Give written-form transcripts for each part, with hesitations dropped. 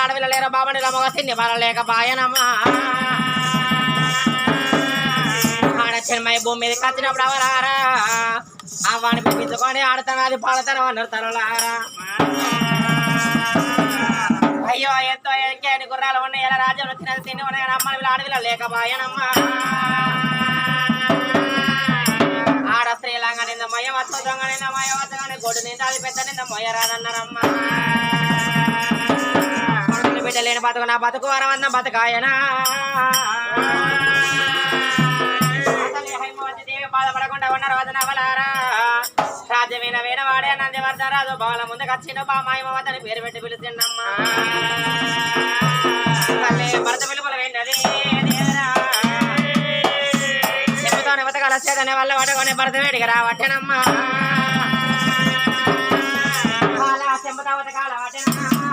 ఆడవిల్లలేరు బాబడిల మొగ తిన్ని బలలేక బాయనమ్మా ఆడ చెన్మై భూమి మీద కచ్చినప్పుడు అవరారా అవ్వాన్ని పిలిపించుకొని ఆడతాను పాడతాను అన్నారు తరలారా అయ్యో ఎంతో ఎక్కేని గుర్రాలు ఉన్నాయి ఎలా రాజ్యంలో తినది తిని ఉన్నాయి అమ్మని ఆడవిల్ల లేక బాయనమ్మా ఆడ స్త్రీలంగా నింద మొయ్య వత్తు దొంగ నింద మొయ్య వత్తగానే గొడ్డు నింద అది పెద్ద నింద మొయ్య రాదన్నారమ్మా బిడ్డలేని బతుకు నా బతుకు వరవన్న బతుకాయనా దేవి బాధపడకుండా ఉన్నారు వదనవలారా రాజ్యమైన వేణవాడే నందివర్ధ రాజు బాల ముందుకు వచ్చిన బామాయమవతని పేరు పెట్టి పిలుచుండమ్మా భర్త పిలుపులు విన్నది చెప్పుతోనే బతకాల చేతనే వల్ల పట్టుకొని భర్త వేడికి రావట్టేనమ్మా చెంపుతా బతకాల వట్టేనమ్మా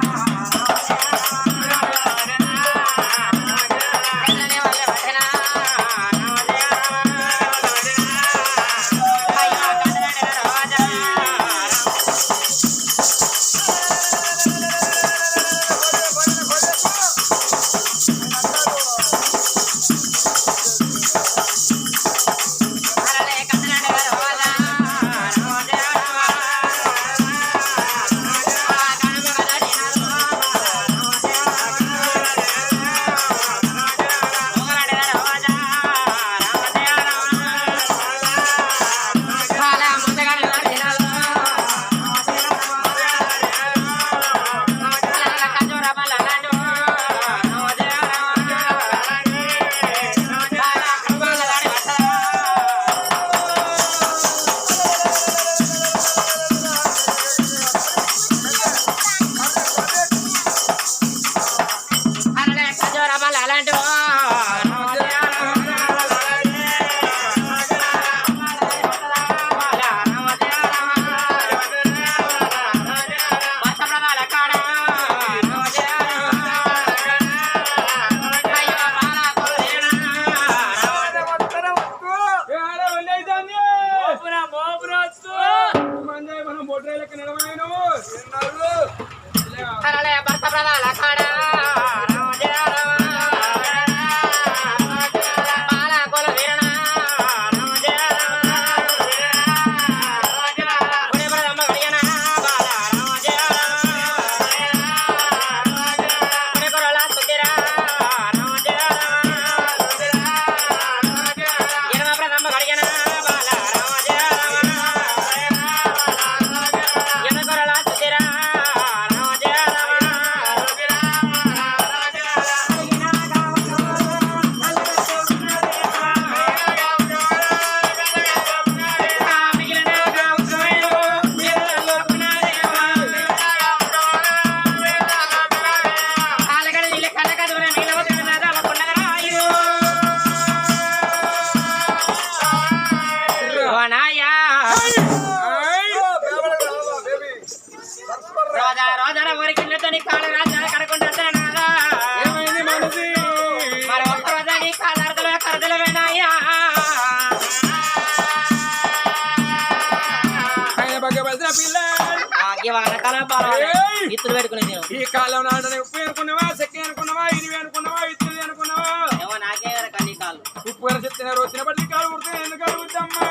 ఇత్తులు పెట్టుకునే ఈ కాలం ఉప్పు అనుకున్నావా చెక్క అనుకున్నావా ఇది అనుకున్నావా ఇత్తులు అనుకున్నావా ఏమో నాకే కన్నీ కాళ్ళు ఉప్పు అని చెప్తున్నా వచ్చిన బట్టి కాలు కుడుతుంది ఎందుకు అడుగుద్దమ్మా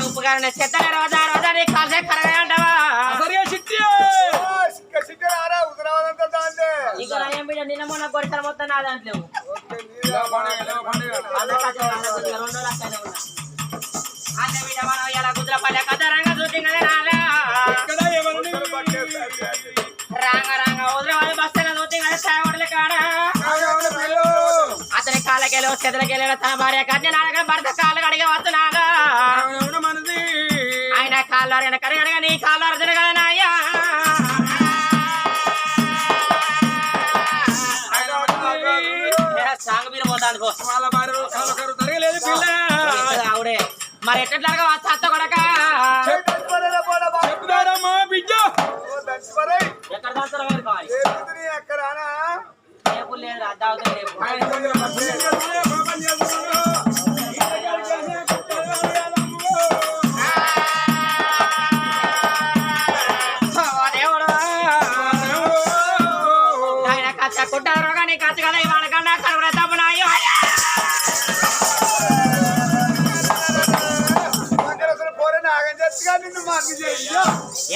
ఉప్పు కాలం చెత్త రోజా రోజా నీ కాసే కరగా అంటావా సరిగా చిట్టి ఇక ఏం బిడ్డ నిన్న మొన్న కొడిసల మొత్తం నా దాంట్లో అదే బిడ్డ మనం ఎలా కుదుర పల్లె కదరంగా చూసింగలే రాగా రాంగ రాంగ ఉదరవాళ్ళు బస్తల చూసింగలే సావడలే కాడా అతని కాళ్ళకెళ్ళి చెదలకెళ్ళి తన భార్య కన్య నాడగా భర్త కాళ్ళు అడిగే వస్తున్నాగా ఆయన కాళ్ళు అరిగిన కరిగనగా నీ కాళ్ళు అరచను కదా నాయ్యా సాగు మీరు పోతాను ఆవిడే మరి ఎక్కట్లాగా అత్త కొడక చెప్తారమ్మా బిడ్డ ఎక్కడ దాస్తారో రేపు లేదు అద్దావుతా రేపు కొట్టారు కానీ కచ్చ కదా ఇవాళ కన్నా కరువు తప్పునాయో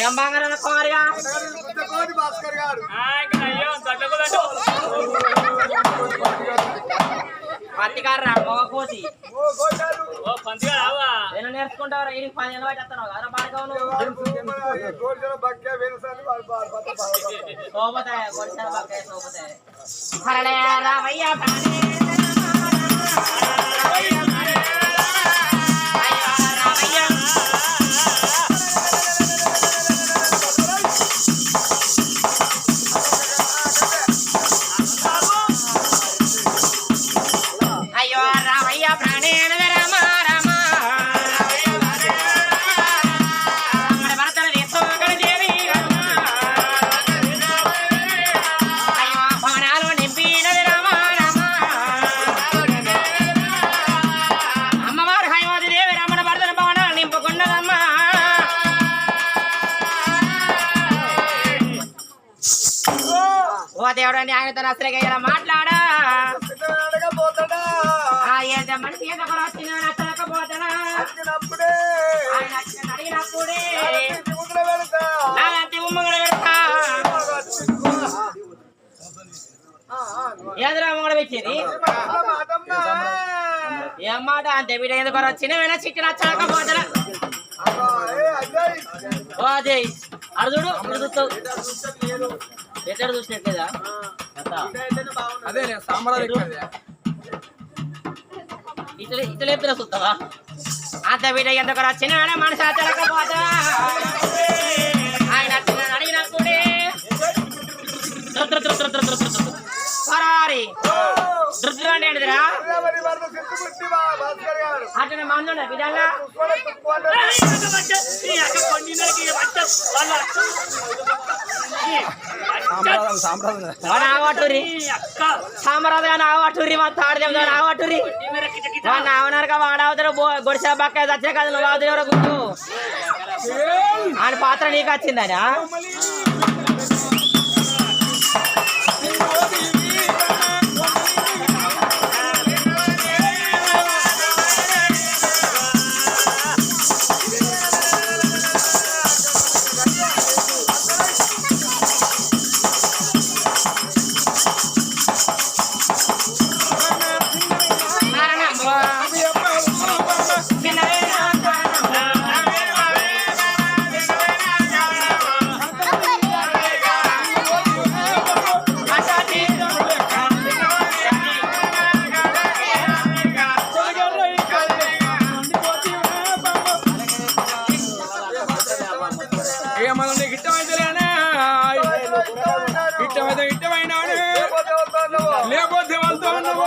ఏం బంగారం కోరిగా పత్తికారు రా మొగ కోసి నేను నేర్చుకుంటావు ఇది 10 ఏళ్ళు బయట వస్తాను కదా బాడకావు సోపతాయ గొడిసెల బక్కాయ సోపతాయ హరళే రామయ్య దేవుడు ఆయనతో అసలుగా ఇలా మాట్లాడా మనిషి నచ్చకపోతాడా ఆయన అడిగినప్పుడే ఉమ్మగడ పెడతా ఏదరా ఉమ్మగడ పెట్టేది ఏం మాట అంతే బిడ్డ ఎందుకు చిన్నమైనా చిట్టి నచ్చకపోతాడా ఓ అదే అడుగుడు చూస్తావు ఎక్కడ చూసినట్లేదా అదే సాంబార్ ఇతలు ఎత్తున చూస్తావా అంత బిడ్డ ఎందుకు చిన్న మనిషి అచ్చకపోతా ఆయన అడిగినప్పుడే దృష్టి అంటే ఏంటిదిరా అట్లా మంది ఉండ బిడ్డగా ఆవటూరి సామరాజు కానీ ఆవటూరి మా తాడు ఆవటూరి నావనరగా వాడవుతారు గొడిసె బక్క వచ్చే కదా నువ్వు అవుతారు ఎవరో గుర్తు ఆయన పాత్ర నీకు వచ్చిందనా లేకపోతే వెళ్తా ఉన్నావు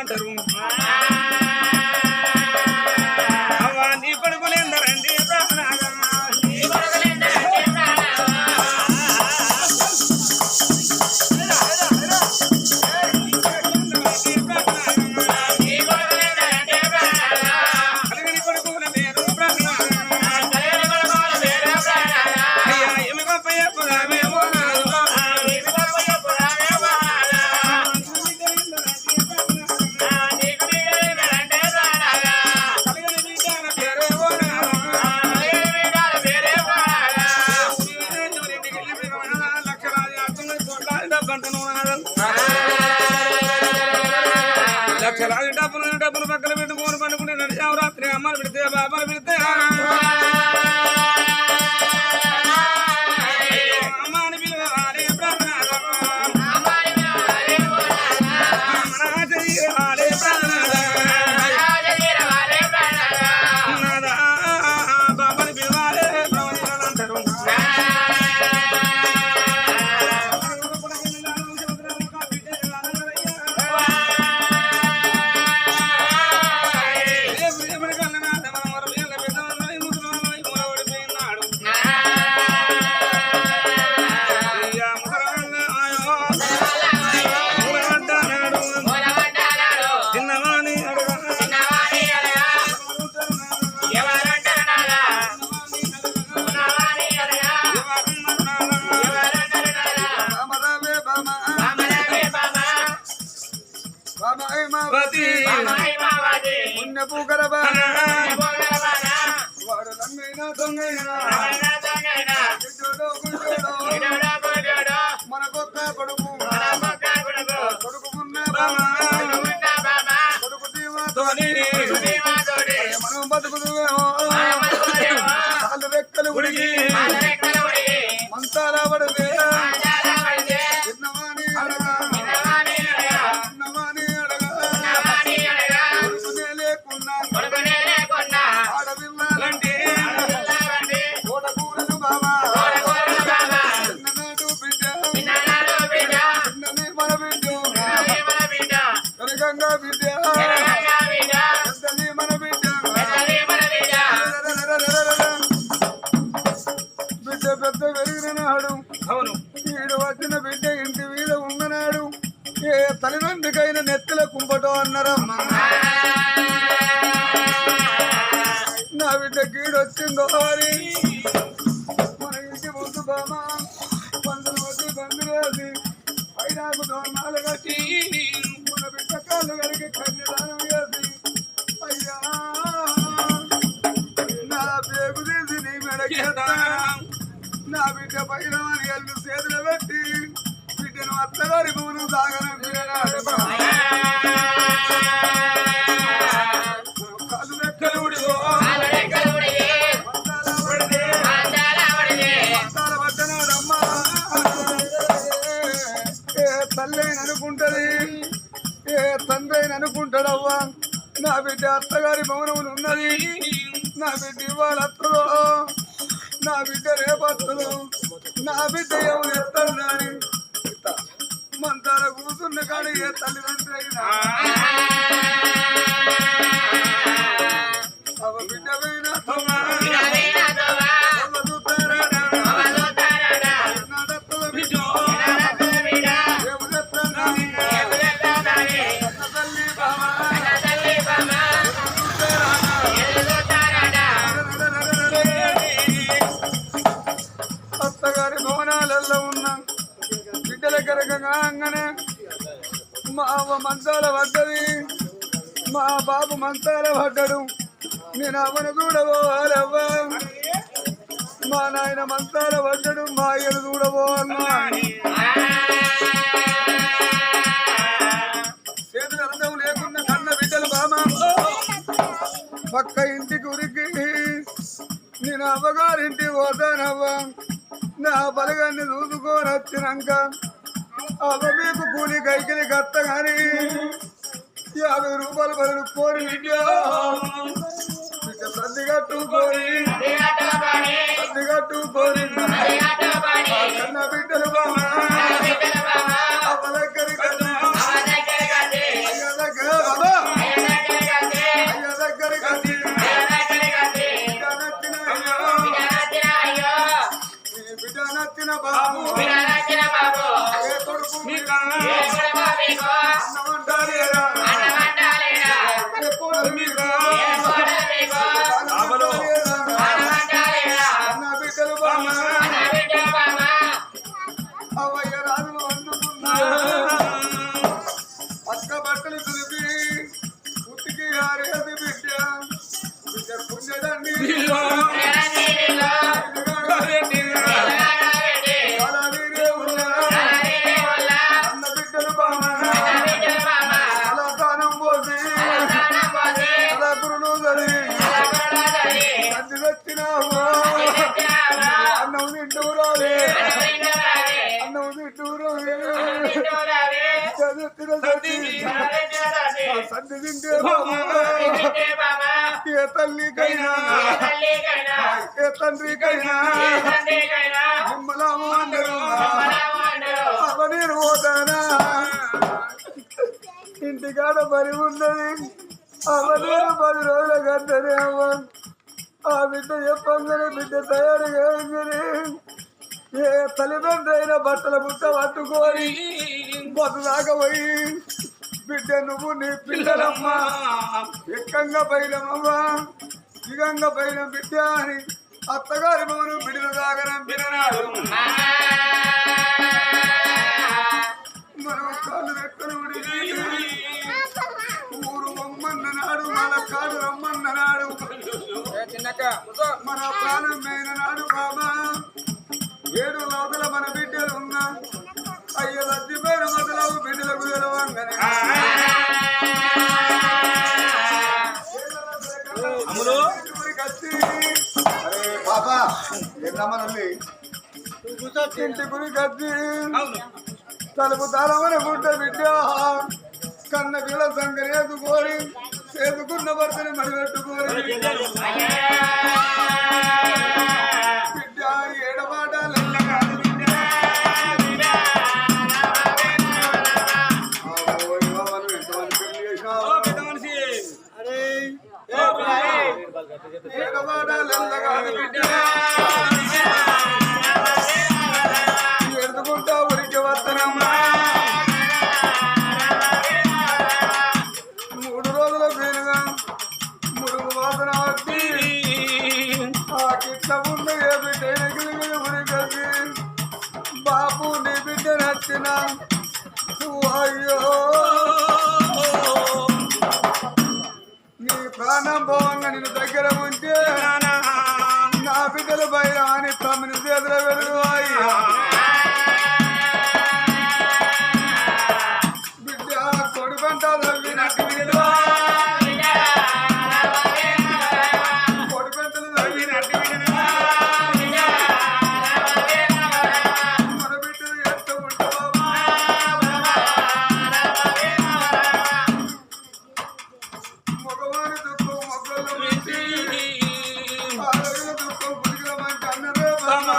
అంటారు అవ్వ నీ కొడుకులు ఎందరండి ప్రాణనాథ లక్షలాది డబ్బులు పక్కన పెట్టుకోని పండుకుంటే నడిచావు రాత్రి అమ్మలు పెడితే బాబాలు పెడితే అమ్మాని పిలవాలి బాబాని పిలవాలి అంటారు మనకొక్క కొడుకు కొడుకున్న కొడుకు దీవాతోని మనం బతుకుదువేమో కాళ్ళు రెక్కలు ఉడిగి మంతాల పడితే చిన్నవాణి అడగా లేకున్నా ఆడపిల్లంటే కోటకూరలు బాబా చిన్ననాడు బిడ్డ చిన్ననే మన బిడ్డ కనకంగా బిడ్డ పెద్దనే మన బిడ్డ బిడ్డ పెద్ద పెరిగినాడు అవును వీడు వచ్చిన బిడ్డ ఇంటి మీద ఉన్ననాడు ఏ తల్లిదండ్రికైనా నెత్తిల కుంపటో అన్నారమ్మా నా బిడ్డ కీడొచ్చిందో అని మన ఇంటి ముందు బామ పందులు వచ్చి బందులు వేసి పైనాకు దోరణాలు కట్టి మన బిడ్డ కాళ్ళు కడిగి కన్యదానం చేసి అయ్యా నా పేగు తీసి నీ మెడకేస్తా నా బిడ్డ పైన ఎల్లు చేతులు పెట్టి బిడ్డను అత్తగారి భూములు సాగనంటే కాళ్ళు రెక్కలు ఉడిగో తల్లైననుకుంటది ఏ తండ్రైన అనుకుంటాడవ్వా నా బిడ్డ అత్తగారి భవనములు ఉన్నది నా బిడ్డ ఇవాళ అత్తలో నా బిడ్డ రేపత్తలు నా బిడ్డ ఎవరు ఎత్తాడు మంతాల కూతున్న కాడి ఏ తల్లిదండ్రులు అయినా అవ బిడ్డ పోయినా అత్తగారి భవనాలలో ఉన్న బిడ్డల కరగంగానే మా అవ్వ మంచాల పడ్డది మా బాబు మంచాల పడ్డాడు నేను అవ్వను చూడబోవాలవ్వ మా నాయన మంచాల పడ్డాడు మా అయ్యను చూడబోవాలన్నా చేతులు అర్థం లేకుండా కన్న బిడ్డలు బామ పక్క ఇంటికి ఉరికి నేను అవ్వగారింటి పోతానవ్వ నా బలగాన్ని చూసుకొని వచ్చినాక అవ్వ మీకు కూలి కైకిలి కత్త కానీ 50 రూపాయలు బదులు కోరి బిడ్డ సర్ది కట్టుకోని కన్న బిడ్డలు బామ అవ్వ దగ్గరికి బాబా అయ్య దగ్గరికి వచ్చి బిడ్డ నచ్చిన బాబు ఏ కొడుకు అన్నమంటారేరా ఎప్పుడు మీకు అన్న బిడ్డలు బాబా అవయ్య రాజు అందుకున్నా అక్క బట్టలు తులిపి ఉతికి ఆరేది బిడ్డ బిడ్డ పుణ్యదండి అన్న బిడ్డలు బాబా అలా దానం పోసి అలా గురుడు జరిగి సంధి వచ్చినావు అన్నం తింటూరాలే అన్నం తింటూరాలే సంధి తింటే ఏ తల్లికైనా ఏ తండ్రికైనా నిమ్మలాము అందరూ అవనీరు పోతానా ఇంటికాడ పని ఉన్నది అవనీరు 10 రోజుల గంటనే అవ్వ ఆ బిడ్డ చెప్పంగానే బిడ్డ తయారు కాగానే ఏ తల్లిదండ్రి అయినా బట్టల బుట్ట పట్టుకొని బతులాగా పోయి బిడ్డ నువ్వు నీ పిల్లలమ్మా ఎక్కంగా పైనమ్మా దిగంగా పైన బిడ్డ అని అత్తగారి మౌను బిడ్డల దాగనం పిల్లనాడు మనం కాళ్ళు రెక్కలు ఊరు రమ్మన్ననాడు మన కాడు రమ్మన్ననాడు మన ప్రాణమైన నాడు బాబా 7 లోపల మన బిడ్డలు ఉన్నా అయ్యో లజ్జిపోయిన మొదలవు బిడ్డలకు తెలవంగానే అరే బాబా ఏంటమ్మనండి ఇంటి గురి కత్తి తలుపు తాళమని గుడ్డ బిడ్డ కన్న పిల్ల సంగని ఎదుకోని ఎదుకున్న భర్తని మడిపెట్టుకోని బిడ్డ ఏడబాటాలెల్ల కాదు బిడ్డ ఎంతమంది పెళ్లి చేసినావు ఏడబాటాలెల్ల కాదు బిడ్డ ఎడుకుంటా ఉరికి వస్తనమ్మా 3 రోజుల పేరుగా మురుగు వాసన వచ్చి ఆ కిట్ల ముందు ఏ బిడ్డ ఎగిలిగిలి ఉరికొచ్చి బాబు నీ బిడ్డ నచ్చిన అయ్యో నీ ప్రాణం పోవంగా నేను దగ్గర ఉంటే నా బిడ్డలు బయట అని 9 చేతుల వెలుగు అయ్యో బిడ్డ కొడు పంట తవ్వినట్టు విలువ కొడు పంటలు తవ్వినట్టు విలువ మన బిడ్డలు ఎంత ఉంటావా మగవారి దుఃఖం మొగ్గల్లో పెట్టి ఆరోగ్య దుఃఖం పురుగుల మంచి అన్నదే బాబా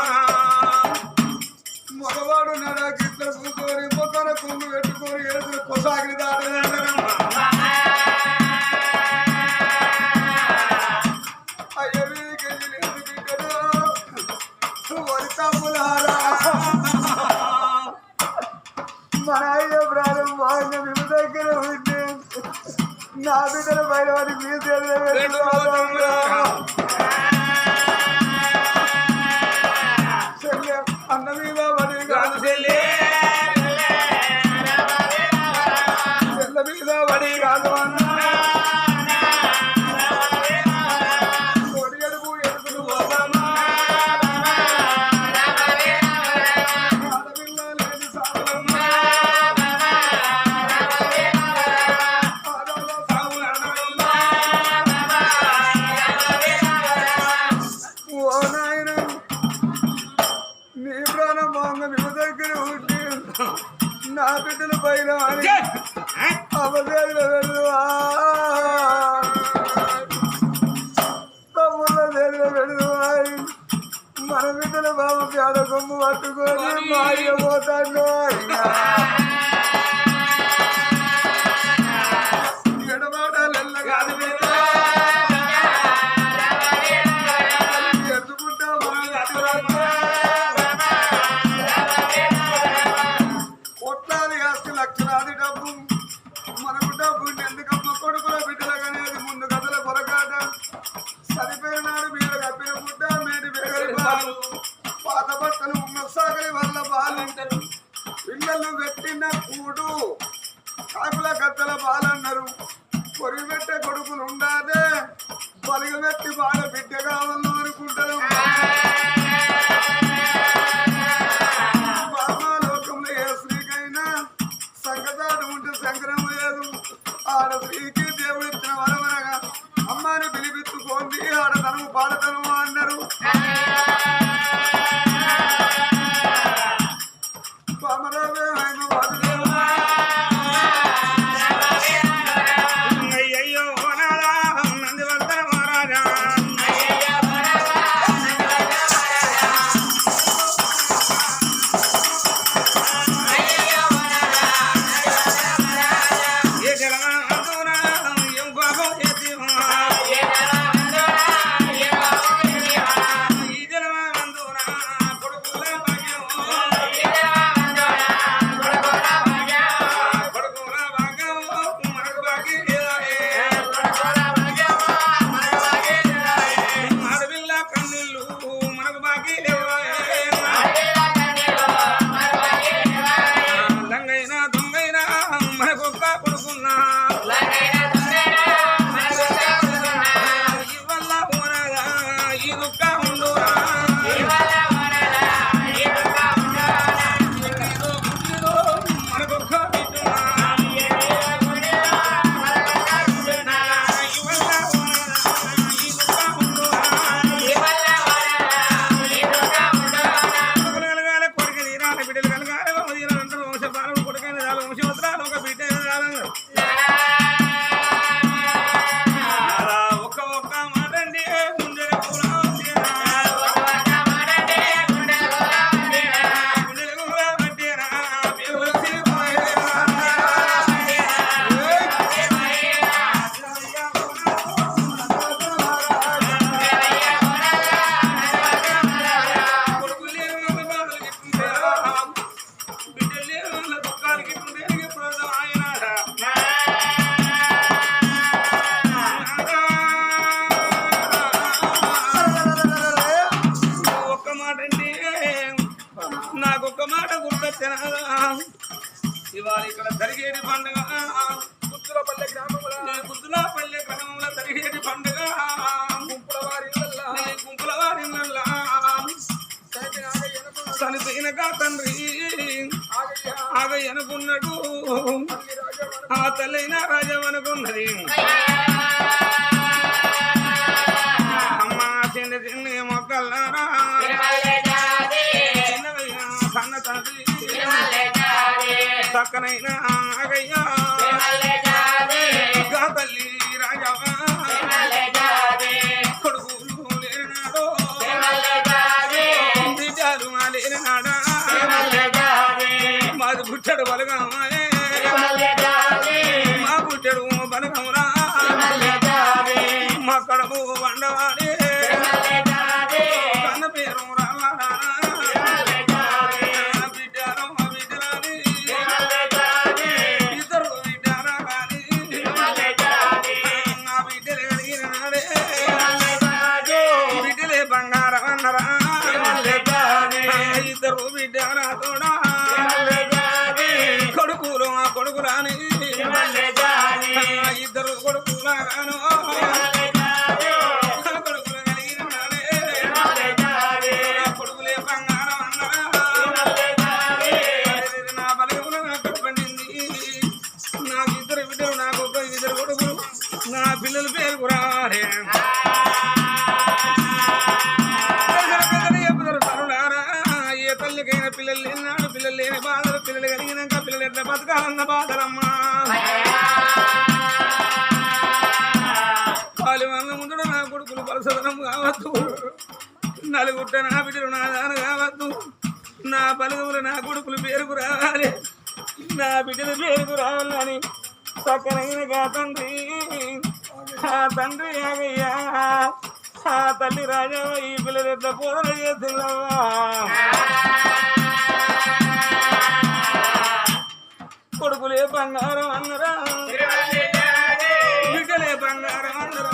మగవాడు నడాకిట్ల కూకొని మొక్కన కొంగు పెట్టుకొని ఎదురు కొసాగిరి దాటదమ్మా అయ్యవికెళ్ళి లేదు బిడ్డలు వరి తమ్ములారా మన అయ్య ప్రాణం బాగా మేము దగ్గర ఉంటే నా బిడ్డలు బయట వాడి మీ అన్న మీద పడి కాదు చెల్ల మీద పడి కాదు అన్న కొడి అడుగు ఎడుకులు పోతామా ఆడపిల్ల లేని సాగులమ్మా ఆడపిల్ల సాగు అడగమ్మా ఓ నాయన నీ ప్రాణం బాగా మేము దగ్గర ఉంటే నా బిడ్డల పైన అవసేలు వెళ్ళు పుట్టిన కూడు కాకుల కత్తల బాలన్నారు కొరిగెట్టే కొడుకులు ఉండాదే పలుగబెట్టి బాల బిడ్డ కావాలను అనుకుంటారు లోకంలో ఏ స్త్రీకైనా సంగతాడు ఉంటే సంకరం లేదు ఆడ స్త్రీకి దేవుడు ఇచ్చిన వరమనగా అమ్మాని పిలిపించుకోండి ఆడతనము పాడతనము అన్నారు పామరావే ఆయన వాదులేవా ఇవాళ ఇక్కడ జరిగేది పండుగ గుత్తులపల్లె గ్రామంలో జరిగేది పండుగ గుంపుల వారి చనిపోయినగా తండ్రి ఆగయ్య అనుకున్నాడు ఆ తల్లైన రాజం అనుకున్నది అమ్మ చిన్న చిన్న మొక్కల్లారా సన్న తండ్రి చక్కనైన ఆగయ్య తల్లి రాజావా కొడుకులు లేనాడో బిడ్డలు లేనాడా మాది పుట్టడు బలగమాయే మా పుట్టడు బలగమురా మా కడుపు వండవాడే కన్న పేరు రావాడా ఇద్దరు బిడ్డరా తోడా కొడుకులు ఆ కొడుకురాని ఇద్దరు కొడుకులాగాను కొడుకులు కలిగిన కొడుకులే బంగారం అన్నరా నా బలగములు నాకు పండింది నాకు ఇద్దరు బిడ్డలు నాకు ఒక ఇద్దరు కొడుకులు నా పిల్లల పేరు కురారే తల్లికైన పిల్లలు లేనాడు పిల్లలు లేని బాధలు పిల్లలు కలిగినాక పిల్లలు ఎట్లా బతకాలన్న బాధలమ్మా పాలు వల్ల ఉండడు నా కొడుకులు పలసదనం కావద్దు నలుగుట్ట నా బిడ్డలు నా దాన కావద్దు నా పలుగులు నా కొడుకులు పేరుకు రావాలి నా బిడ్డల పేరుకు రావాలని చక్కనైన తండ్రి ఆ తండ్రి ఆగయ్యా ఆ తల్లి రాజా ఈ పిల్లలు ఎట్లా పోదన చేస్తున్నావా కొడుకులే బంగారం అన్నరా బిడ్డలే బంగారం అన్నరా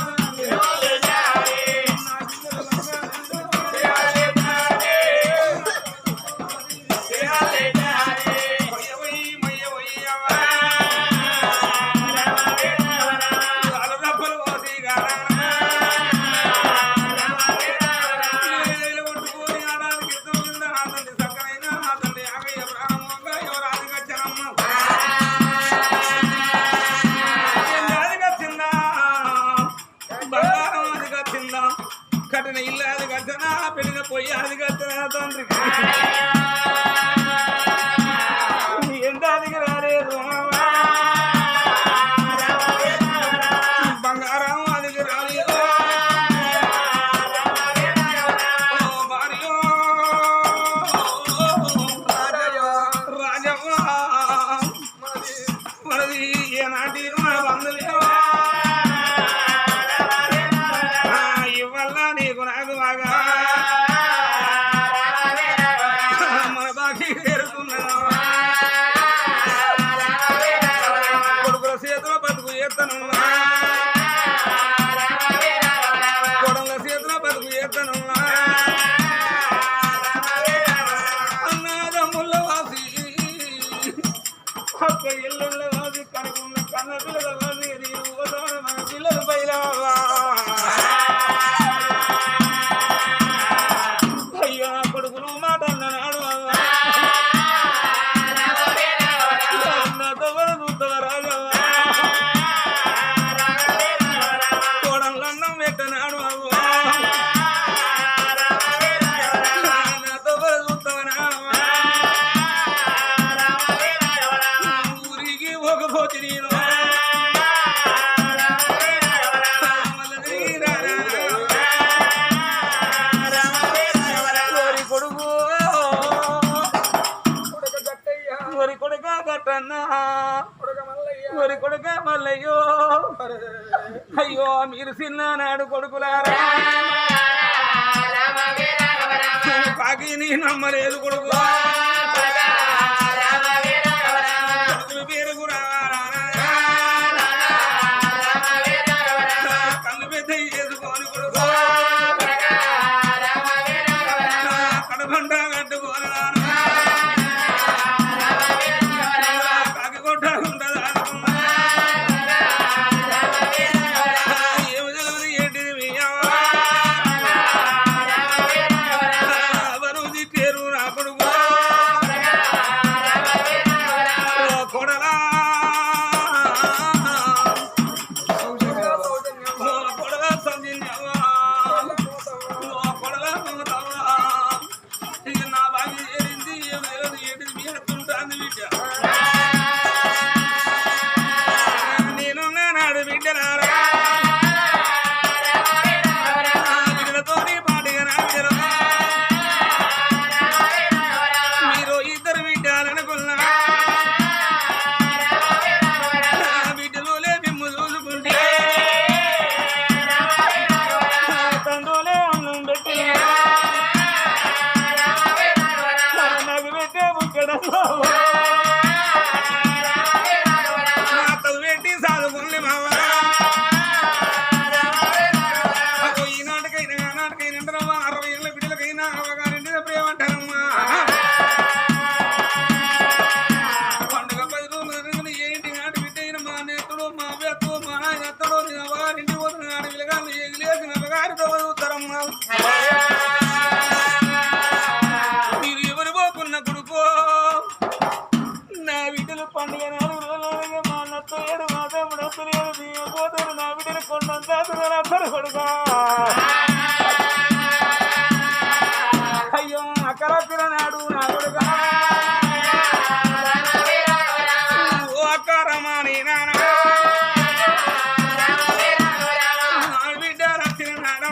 తీరు నా బంధువు ఇవల్ల నీకు నాకు బాగా మన బాకీ తీరుతున్నదా కొడుకుల చేతిలో బతుకు ఎత్తను కొడల చేతిలో బతుకు ఎత్తను అన్నదమ్ముల వాసి ఒక్క ఇళ్ళ వాసి కనుకున్న కన్న పిల్లల వాసి మన పిల్లలు బయలవా అయ్యో కొడుకులు మాట అన్నాడు కోడలన్నం పెట్టనాడు ఊరికి పోకపోతే నేను కొడుకు ఒరి కొడుక కట్టన్నా ఒరి కొడుక మల్లయ్యో అయ్యో మీరు చిన్ననాడు కొడుకులారా కాకి నీ నమ్మలేదు కొడుకు కొడుకుల పేరు కూడా కళ్ళు పెద్ద చేసుకొని కొడుకు కడబండ కట్టుకోని కాకి కొట్టకుంటదా ఏమి తెలియదు ఏంటిది మీయవా ఎవరు తిట్టారు నా కొడుకు కొడలా కొడలా సంజీవా కొడలా మమతవా ఇక నా బాగా చేరింది ఏమి తెలియదు ఏంటిది మీ హత్తుంటాను బిడ్డ నేను నాడు బిడ్డనారా బిడ్డలతోని పాటిగా నాడు మీరు ఇద్దరు బిడ్డాలనుకున్నా బిడ్డలు మిమ్ము చూసుకుంటే తండ్రులే అన్నం పెట్టి నాకు పెట్టే బుక్కడంలో అత్తలు పెట్టి సాదుకోండి మావా ఈనాటికైనా ఆనాటికైనా అంటారమ్మా 60 ఏళ్ళ బిడ్డలకైనా అవగారింటి ప్రేమంటారమ్మా పండుగ 10 రోజులు ఏంటి నాటి బిడ్డ అయిన మా నేతడు మా వ్యక్తు మా నాయన ఎత్తడు వారింటి పోతున్న నాటి విలగాలు ఎగిలేసిన అవగారితో చదువుతారమ్మా మీరు ఎవరు పోకున్న కొడుకో నా బిడ్డలు పండుగ 4 రోజులుగా మా నత్త 7 మా తమ్ముడు అసలు బియ్యం పోతారు నా బిడ్డలు కొండంత అద్దరు కొడుకో అయ్యో అక్కడ పిల్లనాడు నా కొడుక ఓ అక్క రమాని నాన్న బిడ్డ రచ్చిన నాడు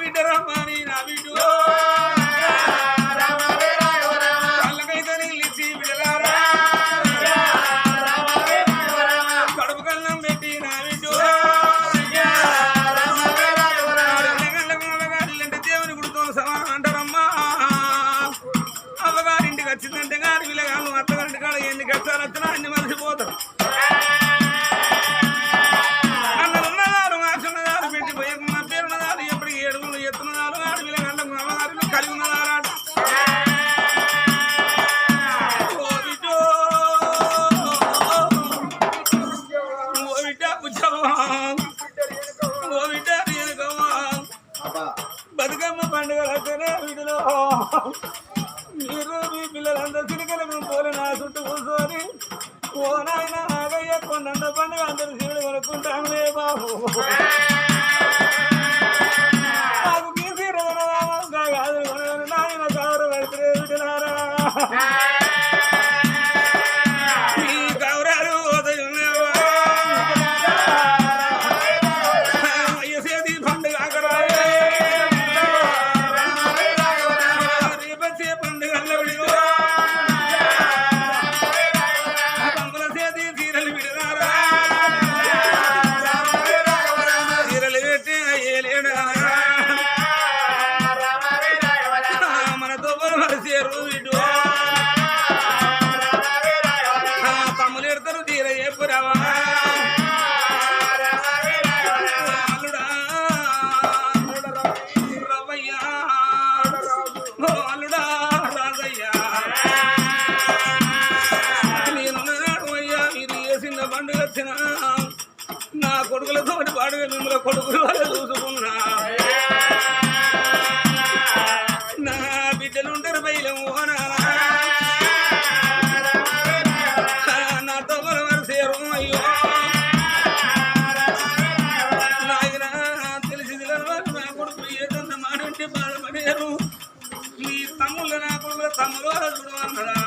బిడ్డ రమాని నా బిడ్డు కళ్ళకైతే నిలిచి బిడ్డలారా కడుపు కన్నం పెట్టి నా బిడ్డు దేవుని గుడితో సమానం అంటారమ్మా అవ్వగారింటికి వచ్చిందంటే గారి విలగాళ్ళు అత్తగారింటి కాడ ఎన్ని కష్టాలు వచ్చినా అన్ని మర్చిపోతారు అన్నలున్నదారు ఆశున్నదారు పెట్టిపోయే మా పేరున్నదారు ఎప్పటికి 7 గుళ్ళు ఎత్తున్నదారు ఆడి విలగాళ్ళకు అమ్మగారిలో కలిగి ఉన్నదారాట ఓ బిడ్డ బుచ్చవ్వా ఓ బిడ్డ రేణుకవ్వా బతుకమ్మ పండుగ వీటిలో మీరు మీ పిల్లలందరూ చిలుకలకు పోలి నా చుట్టూ కూర్చొని ఓ నాయన నాగయ్య కొండంత పండుగ అందరూ శివుడు కొనుక్కుంటాములే బాబు నాకు గీసి కాదు నాయన కావరు పడితే వీటినారా ఈ గౌరాలు అయ్యసేది పండుగ అక్కడ రేపచ్చే పండుగ కొడుకులతో పాడుగా మిమ్మల్ని కొడుకులు వాళ్ళు చూసుకున్నా నా బిడ్డలు ఉంటారు బయలు నాతో వరసేరు అయ్యో నాయన తెలిసింది నా కొడుకు ఏదన్నా మాడంటే బాధపడారు మీ తమ్ముళ్ళు నా కొడుకుల తమ్ముడు చూడమన్నారా